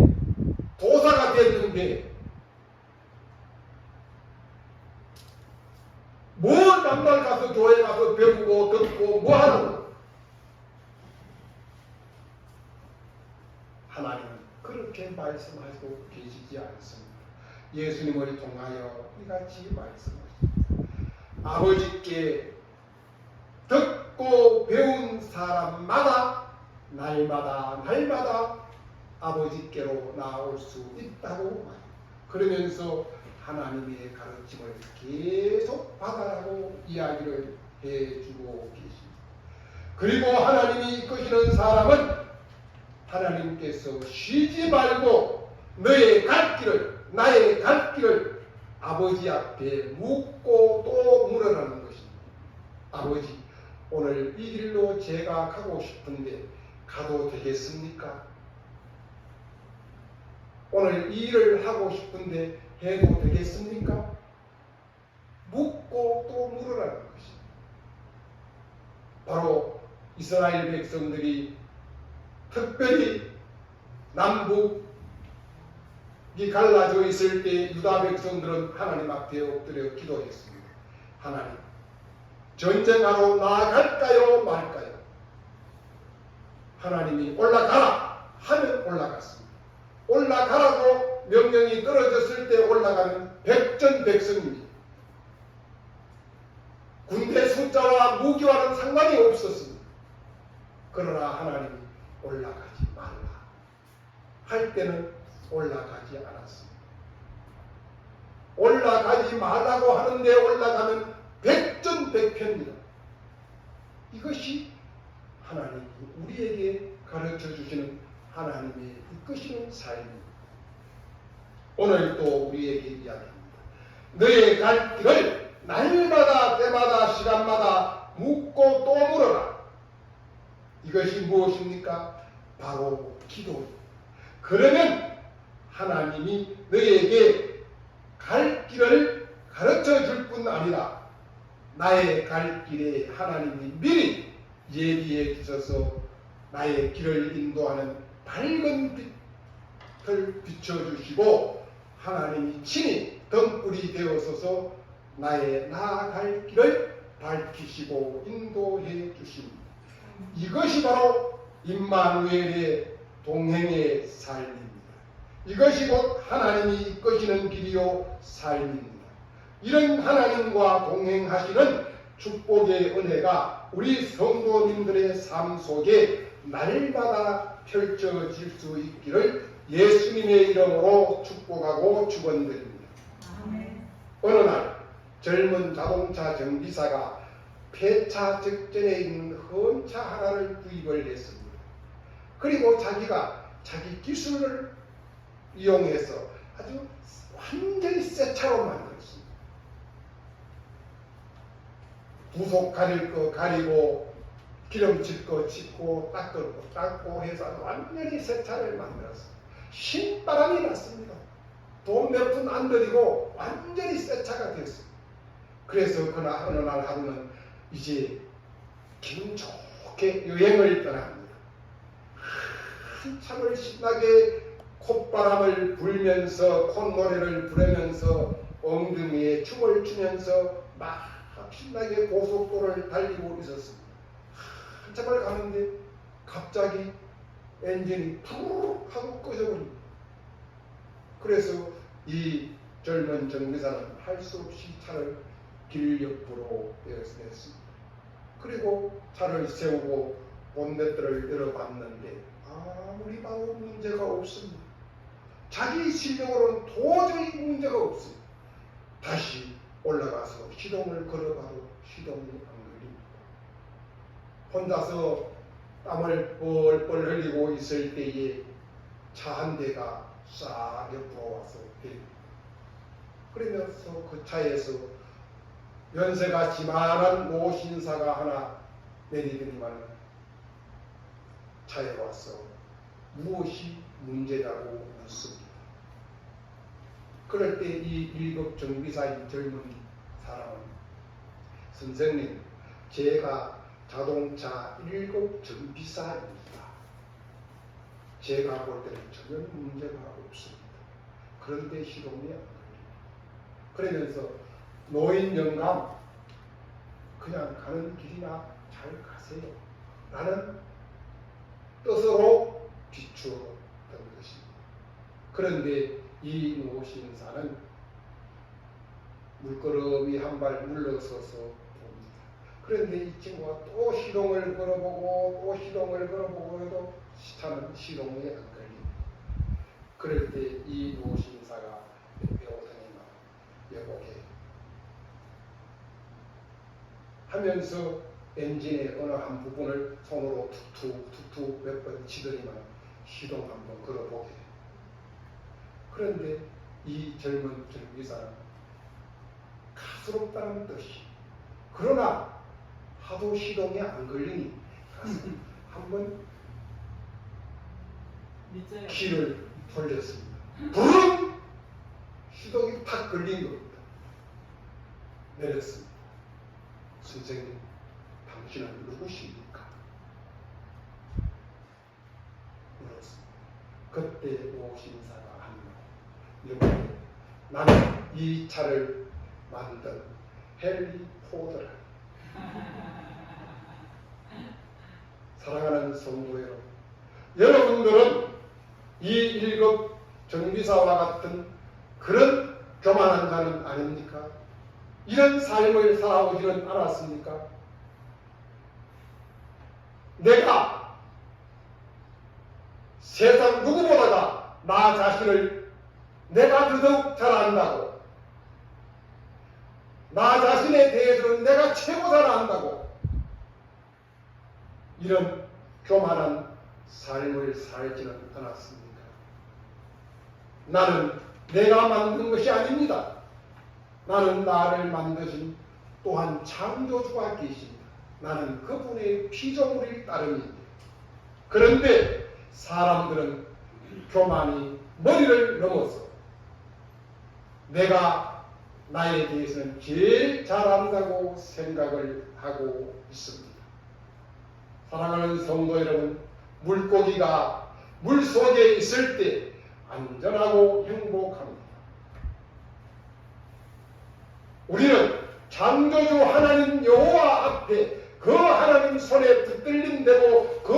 Speaker 1: 도사가 됐는데 뭘 남날 가서 교회 가서 배우고 듣고 뭐 하라고. 하나님은 그렇게 말씀하시고 계시지 않습니다. 예수님을 통하여 이같이 말씀하십니다. 아버지께 듣고 배운 사람마다 날마다 아버지께로 나올 수 있다고 말합니다. 그러면서 하나님의 가르침을 계속 받아라고 이야기를 해주고 계십니다. 그리고 하나님이 이끄시는 사람은 하나님께서 쉬지 말고 너의 갈 길을 나의 갈 길을 아버지 앞에 묻고 또 물으라는 것입니다. 아버지, 오늘 이 길로 제가 가고 싶은데 가도 되겠습니까? 오늘 이 일을 하고 싶은데 해도 되겠습니까? 묻고 또 물으라는 것입니다. 바로 이스라엘 백성들이 특별히 남북이 갈라져 있을 때 유다 백성들은 하나님 앞에 엎드려 기도했습니다. 하나님, 전쟁하러 나아갈까요 말까요? 하나님이 올라가라 하면 올라갔습니다. 올라가라고 명령이 떨어졌을 때 올라가는 백전백승입니다. 군대 숫자와 무기와는 상관이 없었습니다. 그러나 하나님이 올라가지 말라 할 때는 올라가지 않았습니다. 올라가지 말라고 하는데 올라가면 백전백패입니다. 이것이 하나님이 우리에게 가르쳐 주시는 하나님의 이끄시는 삶입니다. 오늘 또 우리에게 이야기합니다. 너의 갈 길을 날마다 때마다 시간마다 묻고 또 물어라. 이것이 무엇입니까? 바로 기도입니다. 그러면 하나님이 너에게 갈 길을 가르쳐 줄 뿐 아니라 나의 갈 길에 하나님이 미리 예비해 주셔서 나의 길을 인도하는 밝은 빛을 비춰주시고 하나님이 친히 등불이 되어서서 나의 나아갈 길을 밝히시고 인도해 주십니다. 이것이 바로 임마누엘의 동행의 삶입니다. 이것이 곧 하나님이 이끄시는 길이요 삶입니다. 이런 하나님과 동행하시는 축복의 은혜가 우리 성도님들의 삶 속에 날마다 펼쳐질 수 있기를 예수님의 이름으로 축복하고 축원드립니다. 어느 날 젊은 자동차 정비사가 폐차 직전에 있는 헌 차 하나를 구입을 했습니다. 그리고 자기가 자기 기술을 이용해서 아주 완전히 새 차로 만들었습니다. 부속 가릴 거 가리고 기름칠 거 칠고 닦을 거 닦고 해서 완전히 새 차를 만들었습니다. 신바람이 났습니다. 돈 몇 푼 안 들이고 완전히 새 차가 됐습니다. 그래서 어느 날 하루는 이제 기분 좋게 여행을 떠납니다. 한참을 신나게 콧바람을 불면서 콧노래를 부르면서 엉덩이에 춤을 추면서 막 신나게 고속도로를 달리고 있었습니다. 한참을 가는데 갑자기 엔진이 푸르륵 하고 꺼져버립니다. 그래서 이 젊은 정비사는 할 수 없이 차를 길 옆으로 내었습니다. 그리고 차를 세우고 본네트를 열어봤는데 아무리 봐도 문제가 없습니다. 자기 실력으로는 도저히 문제가 없습니다. 다시 올라가서 시동을 걸어봐도 시동이 안 걸립니다. 혼자서 땀을 뻘뻘 흘리고 있을 때에 차 한 대가 싹 옆으로 와서 내립니다. 그러면서 그 차에서 연세가 지만한 노신사가 하나 내리더니만 차에 와서 무엇이 문제라고 묻습니다. 그럴 때 이 1급 정비사인 젊은 사람은 선생님, 제가 자동차 1급 정비사입니다. 제가 볼 때는 전혀 문제가 없습니다. 그런데 시동이 안 걸립니다. 그러면서 노인 영감, 그냥 가는 길이나 잘 가세요 라는 뜻으로 비추었던 것입니다. 그런데 이 노신사는 물끄러미 한 발 물러서서 봅니다. 그런데 이 친구가 또 시동을 걸어보고 또 시동을 걸어보고 해도 차는 시동이 안 걸립니다. 그럴 때 이 노신사가 옆에 오더니만 여보게 하면서 엔진의 어느 한 부분을 손으로 툭툭 몇 번 치더니만 시동 한번 걸어보게. 그런데 이 젊은 정비사는 가스롭다는 뜻이, 그러나 하도 시동이 안 걸리니 가서 한번 키를 돌렸습니다. 부릉! 시동이 탁 걸린 겁니다. 내렸습니다. 선생님, 당신은 누구십니까? 물었습니다. 그때 오신사가 한 말, 나는 이 차를 만든 헨리 포드라. 사랑하는 성도 여러분, 여러분들은 이 1급 정비사와 같은 그런 교만한 자는 아닙니까? 이런 삶을 살아오지는 않았습니까? 내가 세상 누구보다가 나 자신을 내가 더더욱 잘 안다고, 나 자신에 대해서는 내가 최고 잘 안다고, 이런 교만한 삶을 살지는 않았습니까? 나는 내가 만든 것이 아닙니다. 나는 나를 만드신 또한 창조주가 계십니다. 나는 그분의 피조물일 따름입니다. 그런데 사람들은 교만이 머리를 넘어서 내가 나에 대해서는 제일 잘한다고 생각을 하고 있습니다. 사랑하는 성도 여러분, 물고기가 물속에 있을 때 안전하고 행복합니다. 우리는 창조주 하나님 여호와 앞에 그 하나님 손에 붙들림 되고 그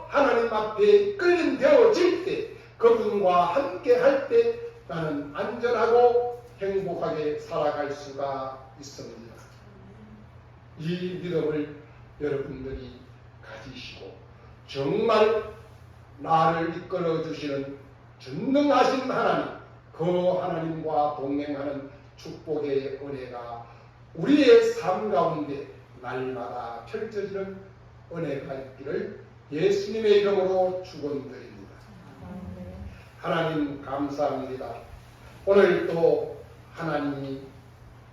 Speaker 1: 하나님 앞에 끌림 되어질 때, 그분과 함께 할 때 나는 안전하고 행복하게 살아갈 수가 있습니다. 이 믿음을 여러분들이 가지시고 정말 나를 이끌어 주시는 전능하신 하나님, 그 하나님과 동행하는 축복의 은혜가 우리의 삶 가운데 날마다 펼쳐지는 은혜가 있기를 예수님의 이름으로 축원드립니다. 하나님 감사합니다. 오늘 또 하나님이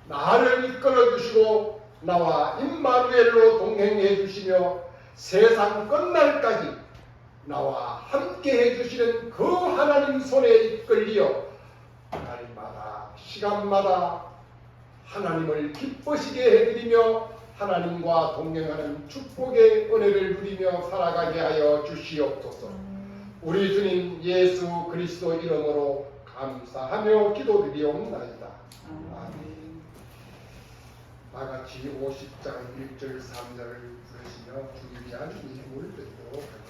Speaker 1: 나를 이끌어 주시고 나와 임마누엘로 동행해 주시며 세상 끝날까지 나와 함께 해주시는 그 하나님 손에 이끌리어 날마다 시간마다 하나님을 기쁘시게 해드리며 하나님과 동행하는 축복의 은혜를 누리며 살아가게 하여 주시옵소서. 우리 주님 예수 그리스도 이름으로 감사하며 기도드리옵나이다. 아멘. 다같이 50장 1절 3절을 부르시며 준비한 예물을 드리도록 하겠습니다.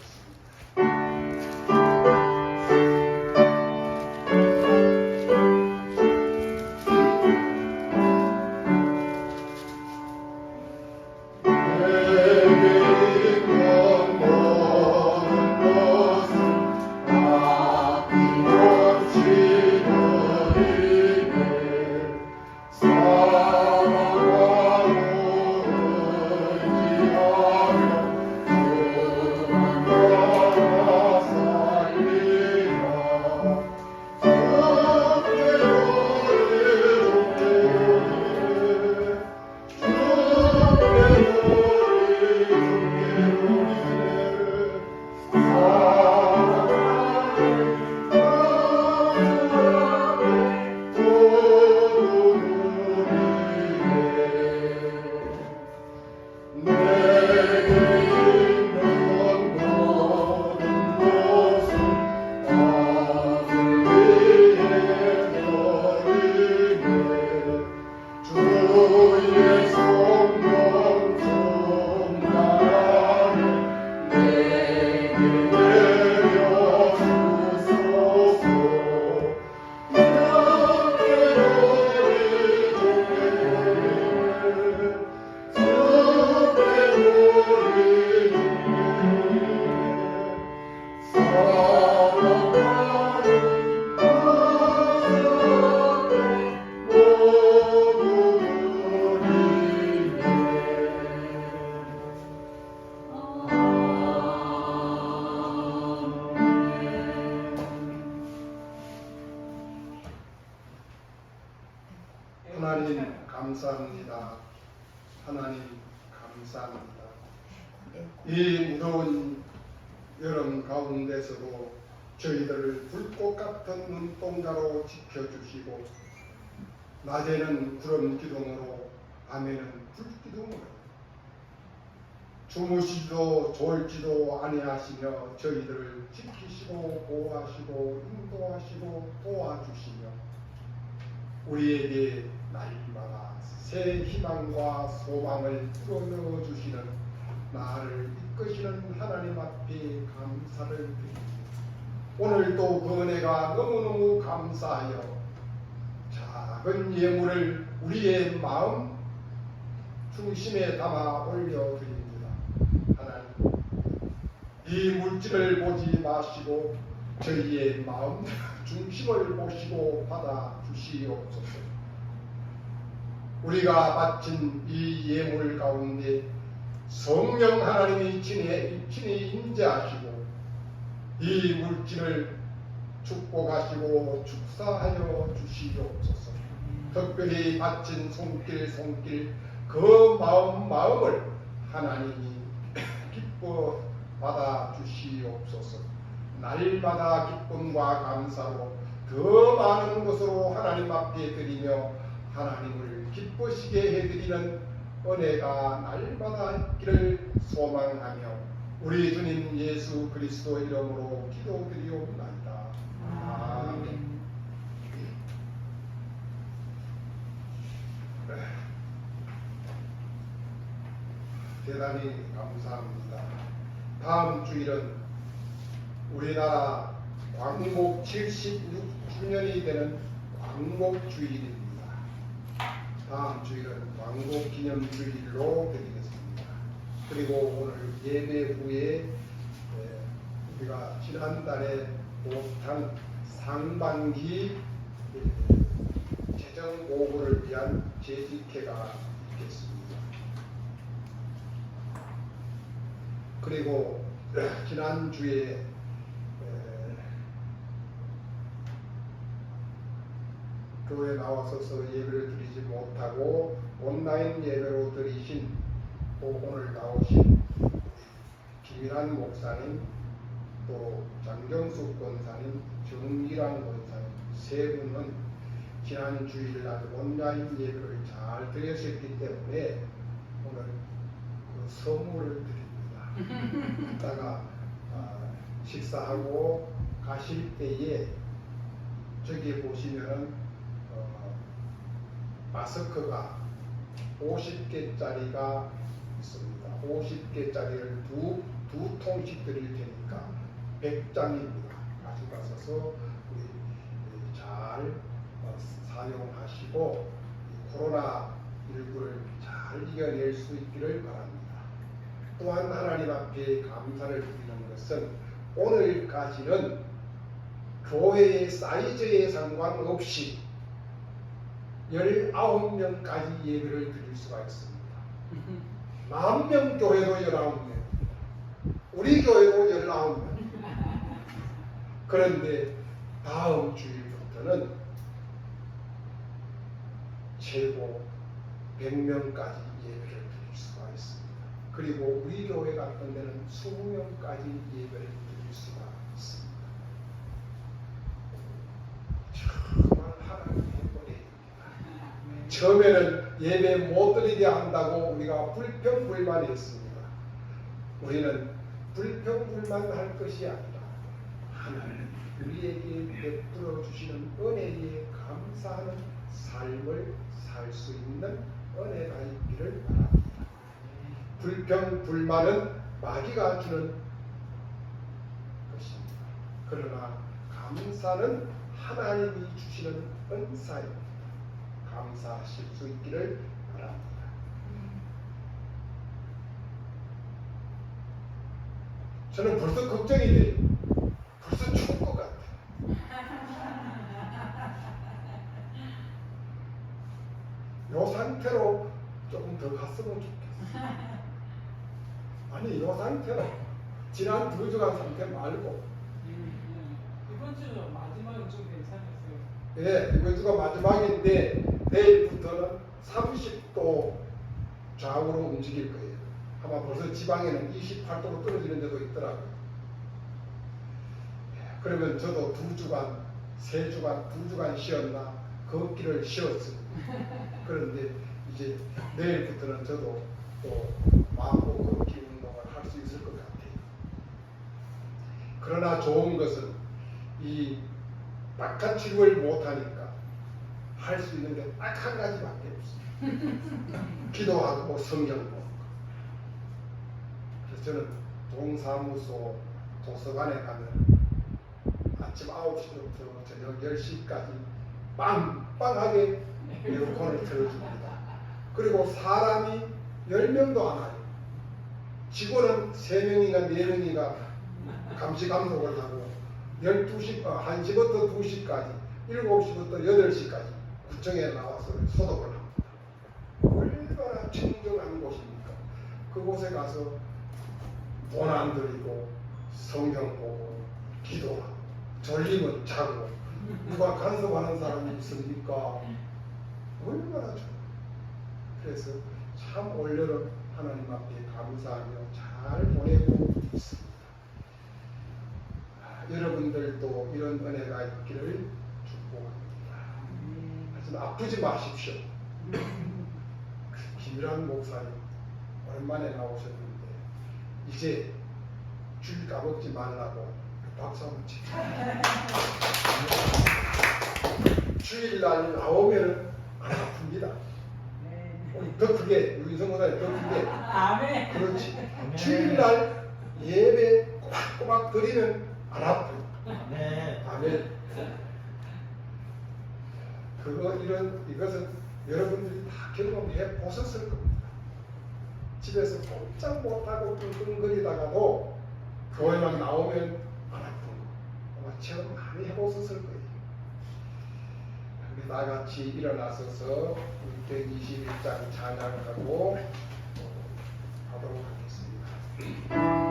Speaker 1: 하나님 감사합니다. 하나님 감사합니다. 이 무더운 여름 가운데서도 저희들을 불꽃 같은 눈동자로 지켜주시고 낮에는 구름 기둥으로 밤에는 불 기둥으로 주무시지도 졸지도 아니하시며 저희들을 지키시고 보호하시고 인도하시고 도와주시며 우리에게 날마다 새 희망과 소망을 불어넣어 주시는 나를 이끄시는 하나님 앞에 감사를 드립니다. 오늘도 그 은혜가 너무너무 감사하여 작은 예물을 우리의 마음 중심에 담아 올려드립니다. 하나님, 이 물질을 보지 마시고 저희의 마음 중심을 보시고 받아 주시옵소서. 우리가 바친 이 예물 가운데 성령 하나님이 친히 임재하시고 이 물질을 축복하시고 축사하여 주시옵소서. 특별히 바친 손길 그 마음을 하나님이 기뻐 받아 주시옵소서. 날마다 기쁨과 감사로 더 많은 것으로 하나님 앞에 드리며 하나님을 기쁘시게 해드리는 은혜가 날마다 있기를 소망하며 우리 주님 예수 그리스도 이름으로 기도드리옵나이다. 아멘. 대단히 감사합니다. 다음 주일은 우리나라 광복 76주년이 되는 광복주일입니다. 다음 주일은 광복기념주일로 드리겠습니다. 그리고 오늘 예배 후에 우리가 지난달에 못한 상반기 재정 보고를 위한 재직회가 있겠습니다. 그리고 지난주에 교회에 나와서서 예배를 드리지 못하고 온라인 예배로 드리신 또 오늘 나오신 김일환 목사님, 또 장경숙 권사님, 정기랑 권사님 세 분은 지난 주일날 온라인 예배를 잘 드렸었기 때문에 오늘 그 선물을 드립니다. 이따가 식사하고 가실 때에 저기 보시면은 마스크가 50개짜리가 있습니다. 50개짜리를 두 통씩 드릴 테니까 100장입니다. 가져가셔서 우리 잘 사용하시고 코로나19를 잘 이겨낼 수 있기를 바랍니다. 또한 하나님 앞에 감사를 드리는 것은 오늘까지는 교회의 사이즈에 상관없이 19명까지 예배를 드릴 수가 있습니다. 만명 교회도 19명, 우리 교회도 19명. 그런데 다음 주일부터는 최고 100명까지 예배를 드릴 수가 있습니다. 그리고 우리 교회 같은 데는 20명까지 예배를 드릴 수가 있습니다. 정말 하나님의 은혜입니다. 처음에는 예배 못 드리게 한다고 우리가 불평불만했습니다. 우리는 불평불만할 것이 아니라 하나님 우리에게 베풀어 주시는 은혜에 감사하는 삶을 살 수 있는 은혜가 있기를 바랍니다. 불평불만은 마귀가 주는 것입니다. 그러나 감사는 하나님이 주시는 은사입니다. 감사하실 수 있기를 바랍니다. 저는 벌써 걱정이 돼요. 벌써 추울 것 같아요. 이 상태로 조금 더 갔으면 좋겠어요. 아니, 이 상태로 지난 2주간 상태 말고
Speaker 3: 이번 주 마지막은 좀 괜찮았어요.
Speaker 1: 예, 이번 주가 마지막인데 내일부터는 30도 좌우로 움직일 거예요. 아마 벌써 지방에는 28도로 떨어지는 데도 있더라고요. 예, 그러면 저도 2주간, 3주간, 2주간 쉬었나 걷기를 쉬었습니다. 그런데 이제 내일부터는 저도 또 마음고 걷기 운동을 할 수 있을 것 같아요. 그러나 좋은 것은 이 바깥치료를 못하니까 할 수 있는 게 딱 한 가지밖에 없어요. 기도하고 성경 보고. 그래서 저는 동사무소 도서관에 가면 아침 9시부터 저녁 10시까지 빵빵하게 에어컨을 틀어줍니다. 그리고 사람이 10명도 안 와요. 직원은 3명인가 4명인가 감시 감독을 하고 1시부터 2시까지 7시부터 8시까지 구청에 나와서 소독을 합니다. 얼마나 청정한 곳입니까? 그곳에 가서 돈 안 들이고 성경 보고 기도하고 졸리면 자고 누가 간섭하는 사람이 있습니까? 얼마나 좋아요. 그래서 참 올여름 하나님 앞에 감사하며 잘 보내고 있습니다. 여러분들도 이런 은혜가 있기를 축복합니다. 하지만 아프지 마십시오. 김일환 목사님 오랜만에 나오셨는데 이제 줄 까먹지 말라고 박수 한번 치죠. 주일날 나오면 안 아픕니다. 더 크게 유인성 목사님 더 크게.
Speaker 3: 아멘.
Speaker 1: 그렇지. 주일날 예배 꼬박꼬박 드리면 안 아파요. 아멘. 이것은 여러분들이 다 경험해 보셨을 겁니다. 집에서 꼼짝 못하고 끙끙거리다가도 교회만 나오면 안 아픈 거 아마 체험 많이 해보셨을 거예요. 우리 다 같이 일어나서서 121장 찬양하고 하도록 하겠습니다.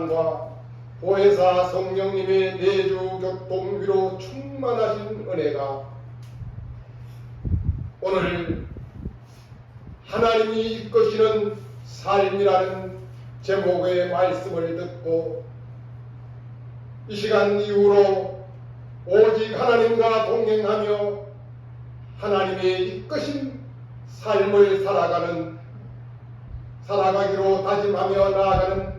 Speaker 1: 사랑과 보혜사 성령님의 내주 교통위로 충만하신 은혜가 오늘 하나님이 이끄시는 삶이라는 제목의 말씀을 듣고 이 시간 이후로 오직 하나님과 동행하며 하나님의 이끄신 삶을 살아가기로 다짐하며 나아가는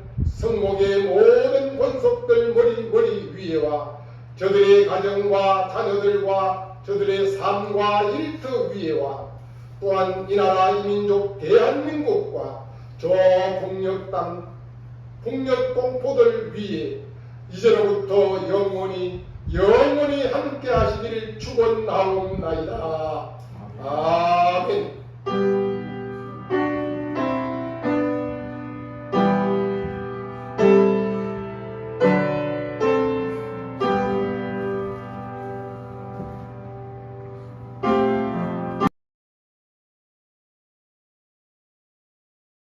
Speaker 1: 성목의 모든 권속들 머리 위에와 저들의 가정과 자녀들과 저들의 삶과 일터 위에와 또한 이 나라 이 민족 대한민국과 저 북녘 땅 북녘 동포들 위에 이제로부터 영원히 함께 하시기를 축원하옵나이다. 아멘.